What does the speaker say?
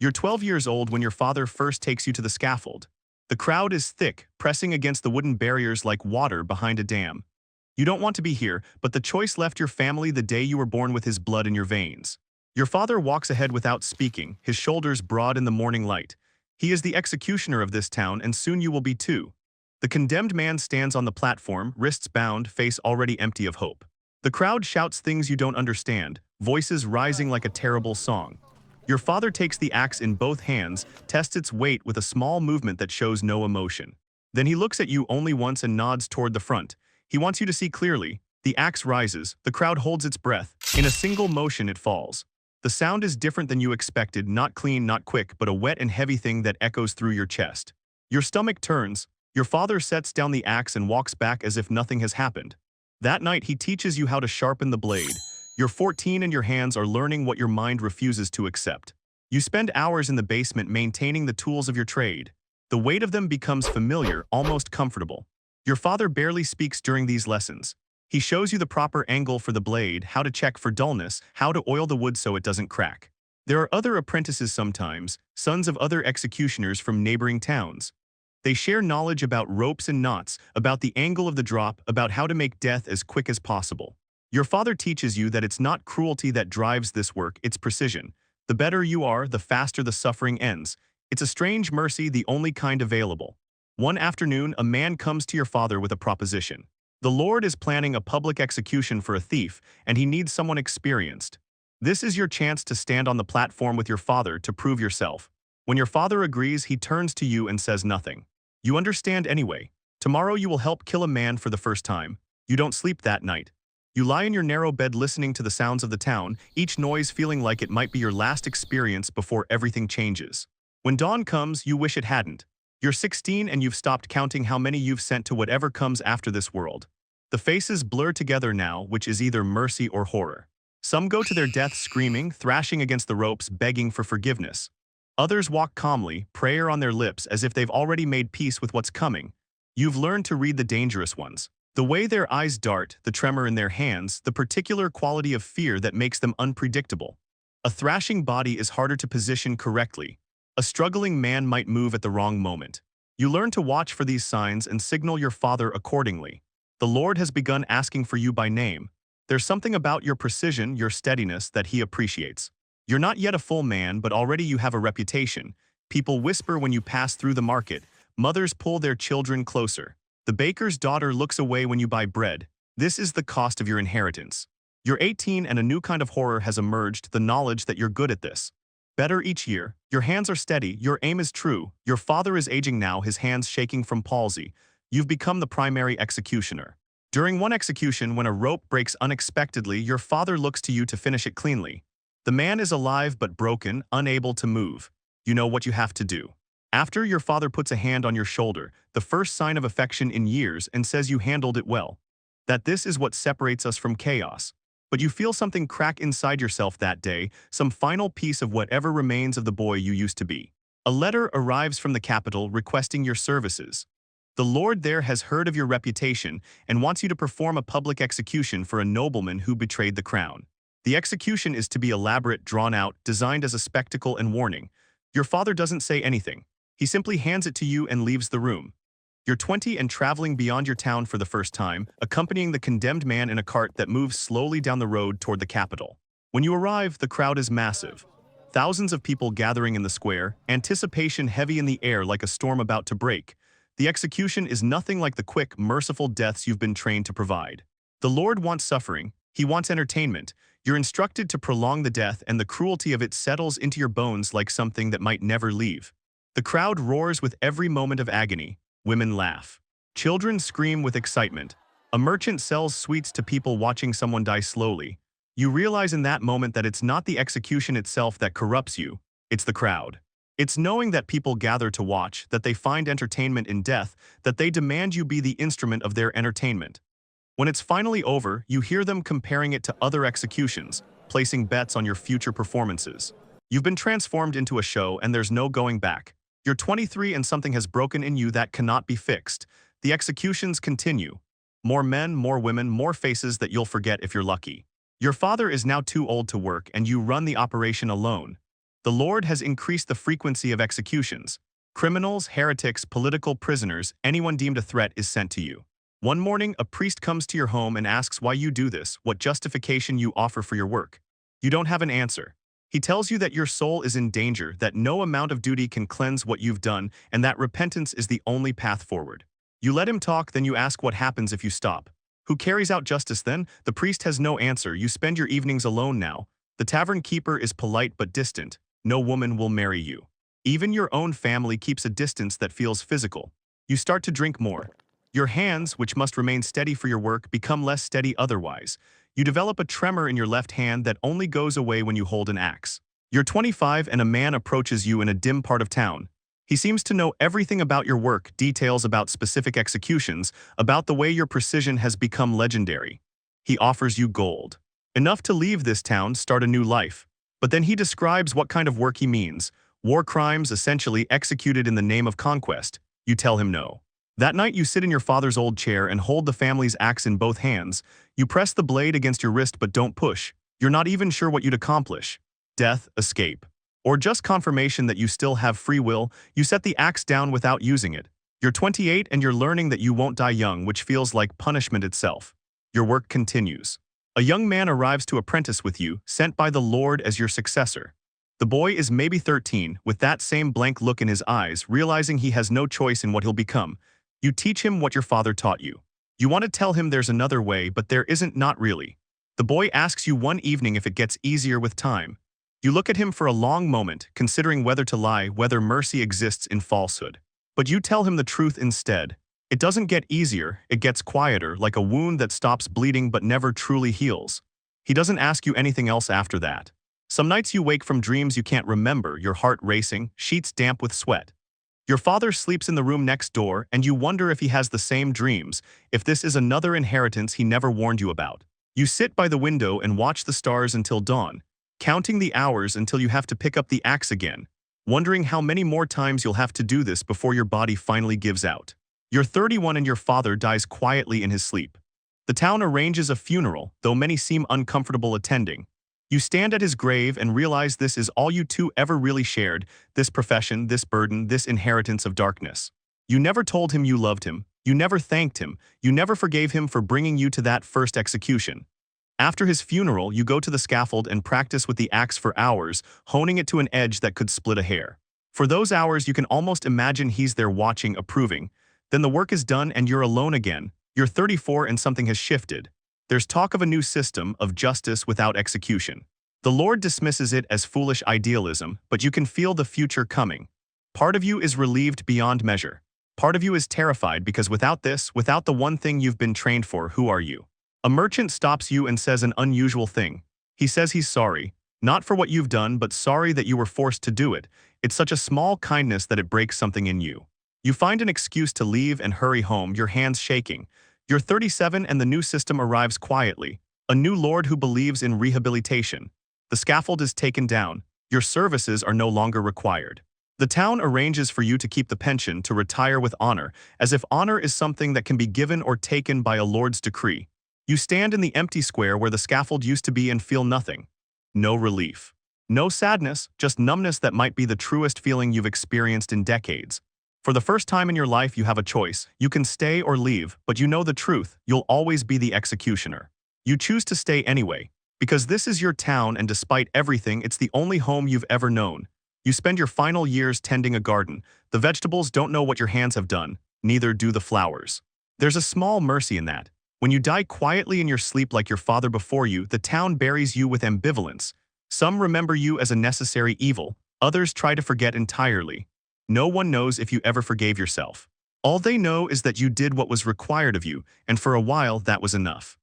You're 12 years old when your father first takes you to the scaffold. The crowd is thick, pressing against the wooden barriers like water behind a dam. You don't want to be here, but the choice left your family the day you were born with his blood in your veins. Your father walks ahead without speaking, his shoulders broad in the morning light. He is the executioner of this town, and soon you will be too. The condemned man stands on the platform, wrists bound, face already empty of hope. The crowd shouts things you don't understand, voices rising like a terrible song. Your father takes the axe in both hands, tests its weight with a small movement that shows no emotion. Then he looks at you only once and nods toward the front. He wants you to see clearly. The axe rises, the crowd holds its breath. In a single motion it falls. The sound is different than you expected, not clean, not quick, but a wet and heavy thing that echoes through your chest. Your stomach turns. Your father sets down the axe and walks back as if nothing has happened. That night he teaches you how to sharpen the blade. You're 14 and your hands are learning what your mind refuses to accept. You spend hours in the basement maintaining the tools of your trade. The weight of them becomes familiar, almost comfortable. Your father barely speaks during these lessons. He shows you the proper angle for the blade, how to check for dullness, how to oil the wood so it doesn't crack. There are other apprentices sometimes, sons of other executioners from neighboring towns. They share knowledge about ropes and knots, about the angle of the drop, about how to make death as quick as possible. Your father teaches you that it's not cruelty that drives this work, it's precision. The better you are, the faster the suffering ends. It's a strange mercy, the only kind available. One afternoon, a man comes to your father with a proposition. The Lord is planning a public execution for a thief, and he needs someone experienced. This is your chance to stand on the platform with your father to prove yourself. When your father agrees, he turns to you and says nothing. You understand anyway. Tomorrow you will help kill a man for the first time. You don't sleep that night. You lie in your narrow bed listening to the sounds of the town, each noise feeling like it might be your last experience before everything changes. When dawn comes, you wish it hadn't. You're 16 and you've stopped counting how many you've sent to whatever comes after this world. The faces blur together now, which is either mercy or horror. Some go to their death screaming, thrashing against the ropes, begging for forgiveness. Others walk calmly, prayer on their lips as if they've already made peace with what's coming. You've learned to read the dangerous ones. The way their eyes dart, the tremor in their hands, the particular quality of fear that makes them unpredictable. A thrashing body is harder to position correctly. A struggling man might move at the wrong moment. You learn to watch for these signs and signal your father accordingly. The Lord has begun asking for you by name. There's something about your precision, your steadiness, that he appreciates. You're not yet a full man, but already you have a reputation. People whisper when you pass through the market. Mothers pull their children closer. The baker's daughter looks away when you buy bread. This is the cost of your inheritance. You're 18 and a new kind of horror has emerged, the knowledge that you're good at this. Better each year. Your hands are steady, your aim is true. Your father is aging now, his hands shaking from palsy. You've become the primary executioner. During one execution, when a rope breaks unexpectedly, your father looks to you to finish it cleanly. The man is alive but broken, unable to move. You know what you have to do. After, your father puts a hand on your shoulder, the first sign of affection in years, and says you handled it well. That this is what separates us from chaos. But you feel something crack inside yourself that day, some final piece of whatever remains of the boy you used to be. A letter arrives from the capital requesting your services. The Lord there has heard of your reputation and wants you to perform a public execution for a nobleman who betrayed the crown. The execution is to be elaborate, drawn out, designed as a spectacle and warning. Your father doesn't say anything. He simply hands it to you and leaves the room. You're 20 and traveling beyond your town for the first time, accompanying the condemned man in a cart that moves slowly down the road toward the capital. When you arrive, the crowd is massive. Thousands of people gathering in the square, anticipation heavy in the air like a storm about to break. The execution is nothing like the quick, merciful deaths you've been trained to provide. The Lord wants suffering. He wants entertainment. You're instructed to prolong the death, and the cruelty of it settles into your bones like something that might never leave. The crowd roars with every moment of agony. Women laugh. Children scream with excitement. A merchant sells sweets to people watching someone die slowly. You realize in that moment that it's not the execution itself that corrupts you, it's the crowd. It's knowing that people gather to watch, that they find entertainment in death, that they demand you be the instrument of their entertainment. When it's finally over, you hear them comparing it to other executions, placing bets on your future performances. You've been transformed into a show and there's no going back. You're 23 and something has broken in you that cannot be fixed. The executions continue. More men, more women, more faces that you'll forget if you're lucky. Your father is now too old to work and you run the operation alone. The Lord has increased the frequency of executions. Criminals, heretics, political prisoners, anyone deemed a threat is sent to you. One morning, a priest comes to your home and asks why you do this, what justification you offer for your work. You don't have an answer. He tells you that your soul is in danger, that no amount of duty can cleanse what you've done, and that repentance is the only path forward. You let him talk, then you ask what happens if you stop. Who carries out justice then? The priest has no answer. You spend your evenings alone now. The tavern keeper is polite but distant. No woman will marry you. Even your own family keeps a distance that feels physical. You start to drink more. Your hands, which must remain steady for your work, become less steady otherwise. You develop a tremor in your left hand that only goes away when you hold an axe. You're 25 and a man approaches you in a dim part of town. He seems to know everything about your work, details about specific executions, about the way your precision has become legendary. He offers you gold. Enough to leave this town, start a new life. But then he describes what kind of work he means. War crimes essentially executed in the name of conquest. You tell him no. That night you sit in your father's old chair and hold the family's axe in both hands. You press the blade against your wrist but don't push. You're not even sure what you'd accomplish. Death, escape. Or just confirmation that you still have free will. You set the axe down without using it. You're 28 and you're learning that you won't die young, which feels like punishment itself. Your work continues. A young man arrives to apprentice with you, sent by the Lord as your successor. The boy is maybe 13, with that same blank look in his eyes, realizing he has no choice in what he'll become. You teach him what your father taught you. You want to tell him there's another way, but there isn't, not really. The boy asks you one evening if it gets easier with time. You look at him for a long moment, considering whether to lie, whether mercy exists in falsehood. But you tell him the truth instead. It doesn't get easier, it gets quieter, like a wound that stops bleeding but never truly heals. He doesn't ask you anything else after that. Some nights you wake from dreams you can't remember, your heart racing, sheets damp with sweat. Your father sleeps in the room next door, and you wonder if he has the same dreams, if this is another inheritance he never warned you about. You sit by the window and watch the stars until dawn, counting the hours until you have to pick up the axe again, wondering how many more times you'll have to do this before your body finally gives out. You're 31 and your father dies quietly in his sleep. The town arranges a funeral, though many seem uncomfortable attending. You stand at his grave and realize this is all you two ever really shared, this profession, this burden, this inheritance of darkness. You never told him you loved him, you never thanked him, you never forgave him for bringing you to that first execution. After his funeral, you go to the scaffold and practice with the axe for hours, honing it to an edge that could split a hair. For those hours, you can almost imagine he's there watching, approving. Then the work is done and you're alone again. You're 34 and something has shifted. There's talk of a new system, of justice without execution. The Lord dismisses it as foolish idealism, but you can feel the future coming. Part of you is relieved beyond measure. Part of you is terrified because without this, without the one thing you've been trained for, who are you? A merchant stops you and says an unusual thing. He says he's sorry, not for what you've done, but sorry that you were forced to do it. It's such a small kindness that it breaks something in you. You find an excuse to leave and hurry home, your hands shaking. You're 37 and the new system arrives quietly. A new Lord who believes in rehabilitation. The scaffold is taken down. Your services are no longer required. The town arranges for you to keep the pension, to retire with honor, as if honor is something that can be given or taken by a Lord's decree. You stand in the empty square where the scaffold used to be and feel nothing. No relief. No sadness, just numbness that might be the truest feeling you've experienced in decades. For the first time in your life you have a choice. You can stay or leave, but you know the truth, you'll always be the executioner. You choose to stay anyway, because this is your town and despite everything it's the only home you've ever known. You spend your final years tending a garden. The vegetables don't know what your hands have done, neither do the flowers. There's a small mercy in that. When you die quietly in your sleep like your father before you, the town buries you with ambivalence. Some remember you as a necessary evil, others try to forget entirely. No one knows if you ever forgave yourself. All they know is that you did what was required of you, and for a while that was enough.